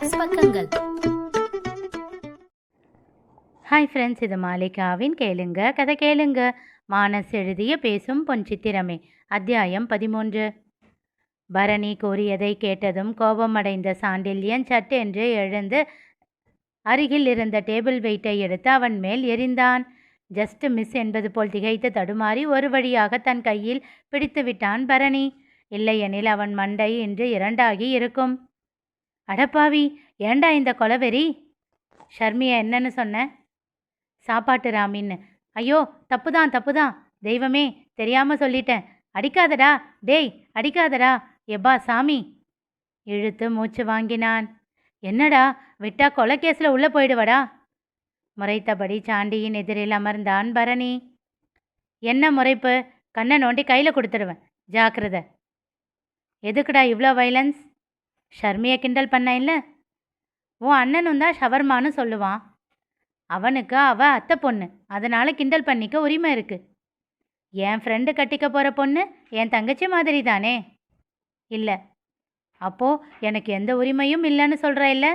மானஸ் பக்கங்கள். Hi friends, இது மாலிகாவின் கேளுங்க கதை கேளுங்க. மானஸ் எழுதிய பேசும் பொன் சித்திரமே. அத்தியாயம் 13. பரணி கூறியதை கேட்டதும் கோபமடைந்த சாண்டில்யன் சட்டென்று எழுந்து அருகில் இருந்த டேபிள் வெயிட்டை எடுத்து அவன் மேல் எறிந்தான். ஜஸ்ட் மிஸ் என்பது போல் திகைத்து தடுமாறி ஒரு வழியாக தன் கையில் பிடித்து விட்டான் பரணி. இல்லையெனில் அவன் மண்டை இன்று இரண்டாகி இருக்கும். அடப்பாவி, ஏண்டா இந்த கொலவெறி? ஷர்மியா என்னன்னு சொன்ன? சாப்பாட்டு ராமின்னு. ஐயோ, தப்புதான் தப்புதான், தெய்வமே, தெரியாமல் சொல்லிட்டேன். அடிக்காதடா, டேய் அடிக்காதடா, எப்பா சாமி. இழுத்து மூச்சு வாங்கினான். என்னடா, விட்டா கொலைக்கேஸில் உள்ளே போயிடுவடா? முறைத்தபடி சாண்டியின் எதிரில் அமர்ந்தான் பரணி. என்ன முறைப்பு? கண்ணை நோண்டி கையில் கொடுத்துடுவேன், ஜாக்கிரதை. எதுக்குடா இவ்வளோ வைலன்ஸ்? ஷர்மியை கிண்டல் பண்ண இல்லை? உன் அண்ணனும் தான் ஷவர்மான்னு சொல்லுவான். அவனுக்கு அவள் அத்தை பொண்ணு, அதனால் கிண்டல் பண்ணிக்க உரிமை இருக்குது. என் ஃப்ரெண்டு கட்டிக்க போகிற பொண்ணு என் தங்கச்சி மாதிரி தானே? இல்லை. அப்போது எனக்கு எந்த உரிமையும் இல்லைன்னு சொல்கிற இல்லை?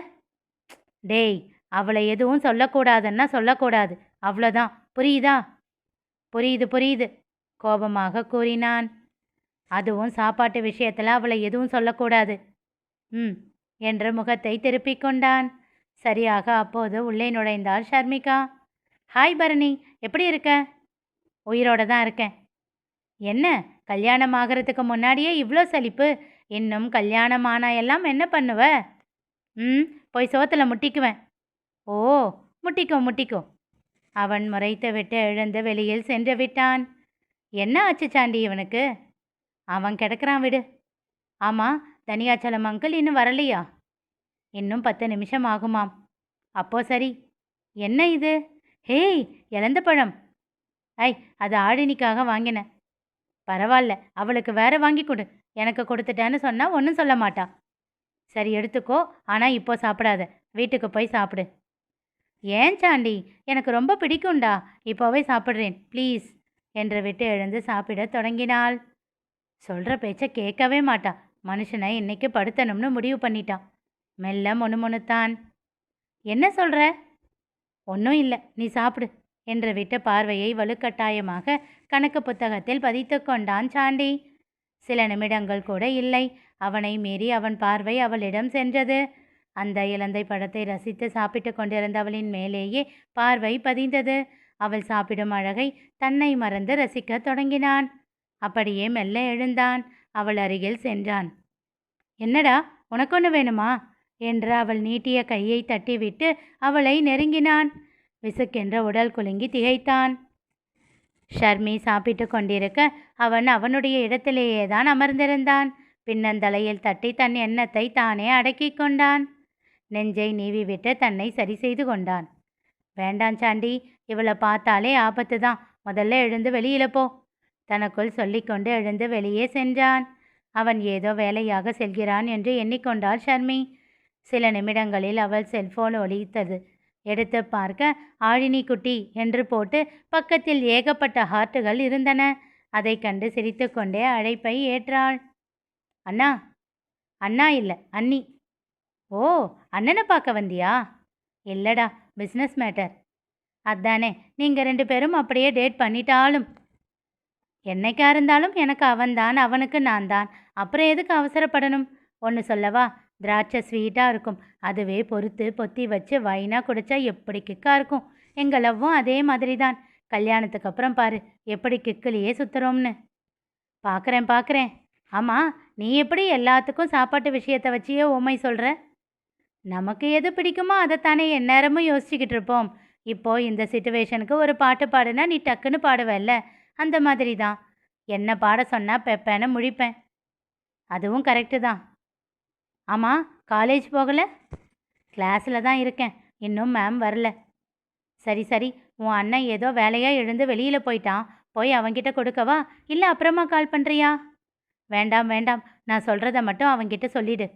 டேய், அவளை எதுவும் சொல்லக்கூடாதுன்னா சொல்லக்கூடாது, அவ்வளோதான், புரியுதா? புரியுது புரியுது, கோபமாக கூறினான். அதுவும் சாப்பாட்டு விஷயத்தில் அவளை எதுவும் சொல்லக்கூடாது. என்ற முகத்தை திருப்பிக் கொண்டான். சரியாக அப்போது உள்ளே நுழைந்தாள் ஷர்மிகா. ஹாய் பரணி, எப்படி இருக்க? உயிரோட தான் இருக்கேன். என்ன, கல்யாணம் ஆகிறதுக்கு முன்னாடியே இவ்வளோ சலிப்பு? இன்னும் கல்யாணமானா எல்லாம் என்ன பண்ணுவ? போய் சோத்தில் முட்டிக்குவேன். ஓ, முட்டிக்கோ முட்டிக்கோ. அவன் முறைத்து விட்டு எழுந்து வெளியில் சென்று விட்டான். என்ன ஆச்சு சாண்டி இவனுக்கு? அவன் கிடக்கிறான், விடு. ஆமாம், தனியாச்சலம் அங்கிள் இன்னும் வரலையா? இன்னும் 10 நிமிஷம் ஆகுமாம். அப்போ சரி. என்ன இது? ஹேய், இழந்த பழம். அது ஆழினிக்காக வாங்கினேன். பரவாயில்ல, அவளுக்கு வேற வாங்கி கொடு. எனக்கு கொடுத்துட்டேன்னு சொன்னால் ஒன்றும் சொல்ல மாட்டா. சரி, எடுத்துக்கோ, ஆனால் இப்போ சாப்பிடாத, வீட்டுக்கு போய் சாப்பிடு. ஏன் சாண்டி, எனக்கு ரொம்ப பிடிக்கும்டா, இப்போவே சாப்பிட்றேன் ப்ளீஸ் என்று விட்டு எழுந்து சாப்பிட தொடங்கினாள். சொல்கிற பேச்சை கேட்கவே மாட்டா. மனுஷனை இன்னைக்கு படுத்தணும்னு முடிவு பண்ணிட்டான். மெல்ல முணுமுணுத்தான். என்ன சொல்கிற? ஒன்றும் இல்லை, நீ சாப்பிடு என்று விட்டு பார்வையை வலுக்கட்டாயமாக கணக்கு புத்தகத்தில் பதித்து கொண்டான் சாண்டி. சில நிமிடங்கள் கூட இல்லை, அவனை மீறி அவன் பார்வை அவளிடம் சென்றது. அந்த இலந்தை பழத்தை ரசித்து சாப்பிட்டு கொண்டிருந்த அவளின் மேலேயே பார்வை பதிந்தது. அவள் சாப்பிடும் அழகை தன்னை மறந்து ரசிக்க தொடங்கினான். அப்படியே மெல்ல எழுந்தான். அவள் அருகில் சென்றான். என்னடா, உனக்கு ஒன்று வேணுமா என்று அவள் நீட்டிய கையை தட்டிவிட்டு அவளை நெருங்கினான். விசுக்கென்ற உடல் குலுங்கி திகைத்தான். ஷர்மி சாப்பிட்டு கொண்டிருக்க அவன் அவனுடைய இடத்திலேயே தான் அமர்ந்திருந்தான். பின்னந்தலையில் தட்டி தன் எண்ணத்தை தானே அடக்கி கொண்டான். நெஞ்சை நீவிவிட்டு தன்னை சரி செய்து கொண்டான். வேண்டாம் சாண்டி, இவளை பார்த்தாலே ஆபத்து தான், முதல்ல எழுந்து வெளியில போ. தனக்குள் சொல்லிக்கொண்டு எழுந்து வெளியே சென்றான். அவன் ஏதோ வேலையாக செல்கிறான் என்று எண்ணிக்கொண்டாள் ஷர்மி. சில நிமிடங்களில் அவள் செல்போன் ஒலித்தது. எடுத்து பார்க்க ஆழினி குட்டி என்று போட்டு பக்கத்தில் ஏகப்பட்ட ஹார்ட்டுகள் இருந்தன. அதை கண்டு சிரித்து கொண்டே அழைப்பை ஏற்றாள். அண்ணா? அண்ணா இல்லை, அண்ணி. ஓ, அண்ணனை பார்க்க வந்தியா? இல்லைடா, பிஸ்னஸ் மேட்டர். அதானே, நீங்கள் 2 பேரும் அப்படியே டேட் பண்ணிட்டாலும். என்னைக்கா இருந்தாலும் எனக்கு அவன்தான், அவனுக்கு நான் தான். அப்புறம் எதுக்கு அவசரப்படணும்? ஒன்று சொல்லவா, திராட்சை ஸ்வீட்டாக இருக்கும், அதுவே பொறுத்து பொத்தி வச்சு வைனா குடித்தா எப்படி கிக்காக இருக்கும். எங்கள் லவ்வும் அதே மாதிரி தான். கல்யாணத்துக்கு அப்புறம் பாரு எப்படி கிக்கிலேயே சுற்றுறோம்னு. பார்க்குறேன் பார்க்குறேன். ஆமாம், நீ எப்படி எல்லாத்துக்கும் சாப்பாட்டு விஷயத்தை வச்சியே ஓமை சொல்கிற? நமக்கு எது பிடிக்குமோ அதைத்தானே எந்நேரமும் யோசிச்சுக்கிட்டு இருப்போம். இப்போது இந்த சிச்சுவேஷனுக்கு ஒரு பாட்டு பாடுனா நீ டக்குன்னு பாடுவல்ல, அந்த மாதிரி தான். என்ன பாட சொன்னால் பெப்பேன்னு முழிப்பேன். அதுவும் கரெக்டு தான். ஆமாம், காலேஜ் போகலை? கிளாஸில் தான் இருக்கேன், இன்னும் மேம் வரல. சரி சரி, உன் அண்ணன் ஏதோ வேலையாக எழுந்து வெளியில் போயிட்டான், போய் அவன்கிட்ட கொடுக்கவா, இல்லை அப்புறமா கால் பண்ணுறியா? வேண்டாம் வேண்டாம், நான் சொல்கிறத மட்டும் அவன்கிட்ட சொல்லிடு.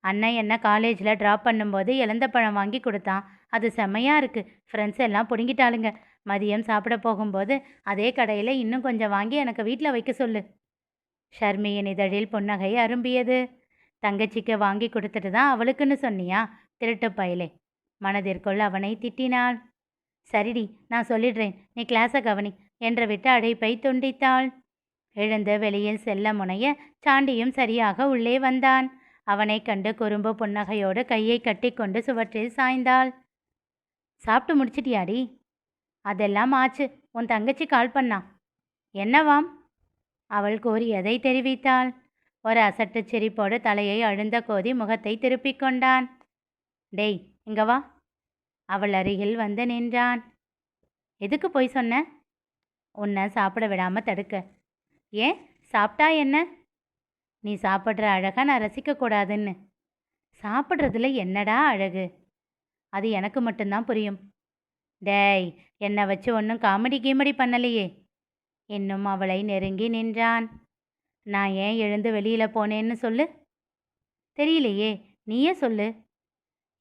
அண்ணன் என்ன காலேஜில் ட்ராப் பண்ணும்போது இலந்த பழம் வாங்கி கொடுத்தான். அது செம்மையாக இருக்குது. ஃப்ரெண்ட்ஸ் எல்லாம் பிடுங்கிட்டாளுங்க. மதியம் சாப்பிட போகும்போது அதே கடையில் இன்னும் கொஞ்சம் வாங்கி எனக்கு வீட்டில் வைக்க சொல்லு. ஷர்மியின் இதழில் புன்னகை அரும்பியது. தங்கச்சிக்கு வாங்கி கொடுத்துட்டு தான் அவளுக்குன்னு சொன்னியா திருட்டு பயலே? மனதிற்குள் அவனை திட்டினாள். சரிடி, நான் சொல்லிடுறேன், நீ கிளாஸை கவனி என்று விட்டு அழைப்பை துண்டித்தாள். எழுந்து வெளியில் செல்ல முனைய சாண்டியும் சரியாக உள்ளே வந்தான். அவனை கண்டு குறும்பு புன்னகையோடு கையை கட்டிக்கொண்டு சுவற்றில் சாய்ந்தாள். சாப்பிட்டு முடிச்சிட்டியாடி? அதெல்லாம் ஆச்சு, உன் தங்கச்சி கால் பண்ணா. என்னவாம்? அவள் கூறியதை தெரிவித்தாள். ஒரு அசட்டு சிரிப்போடு தலையை அழுந்த கோதி முகத்தை திருப்பிக் கொண்டான். டேய், இங்க வா. அவள் அருகில் வந்து நின்றான். எதுக்கு போய் சொன்ன? உன்னை சாப்பிட விடாம தடுக்க. ஏன், சாப்பிட்டா என்ன? நீ சாப்பிட்ற அழகை நான் ரசிக்கக்கூடாதுன்னு. சாப்பிட்றதுல என்னடா அழகு? அது எனக்கு மட்டும்தான் புரியும். டேய், என்னை வச்சு ஒன்றும் காமெடி கீமெடி பண்ணலையே. இன்னும் அவளை நெருங்கி நின்றான். நான் ஏன் எழுந்து வெளியில் போனேன்னு சொல்லு. தெரியலையே, நீயே சொல்லு.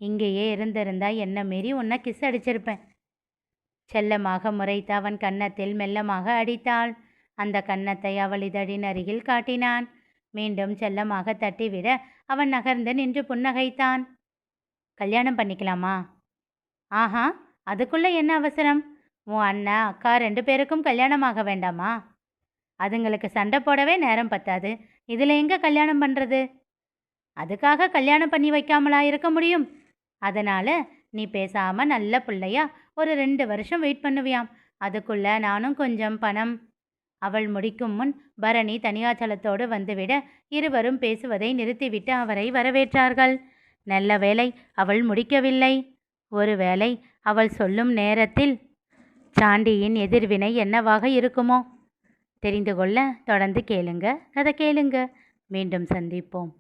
இங்கேயே இருந்திருந்தா என்ன மீறி உன்னை கிஸ் அடிச்சிருப்பேன். செல்லமாக முறைத்து அவன் கன்னத்தில் மெல்லமாக அடித்தாள். அந்த கன்னத்தை அவள் இதழின் அருகில் காட்டினான். மீண்டும் செல்லமாக தட்டிவிட அவன் நகர்ந்து நின்று புன்னகைத்தான். கல்யாணம் பண்ணிக்கலாமா? ஆஹா, அதுக்குள்ள என்ன அவசரம்? உன் அண்ணன் அக்கா 2 பேருக்கும் கல்யாணமாக வேண்டாமா? அதுங்களுக்கு சண்டை போடவே நேரம் பத்தாது. இதில் எங்கே கல்யாணம் பண்ணுறது? அதுக்காக கல்யாணம் பண்ணி வைக்காமலா இருக்க முடியும்? அதனால் நீ பேசாமல் நல்ல பிள்ளையா ஒரு 2 வருஷம் வெயிட் பண்ணுவியாம். அதுக்குள்ள நானும் கொஞ்சம் பணம். அவள் முடிக்கும் முன் பரணி தனியாச்சலத்தோடு வந்துவிட இருவரும் பேசுவதை நிறுத்திவிட்டு அவரை வரவேற்றார்கள். நல்ல வேளை அவள் முடிக்கவில்லை. ஒருவேளை அவள் சொல்லும் நேரத்தில் சாண்டியின் எதிர்வினை என்னவாக இருக்குமோ? தெரிந்து கொள்ள தொடர்ந்து கேளுங்க. கதை கேளுங்க. மீண்டும் சந்திப்போம்.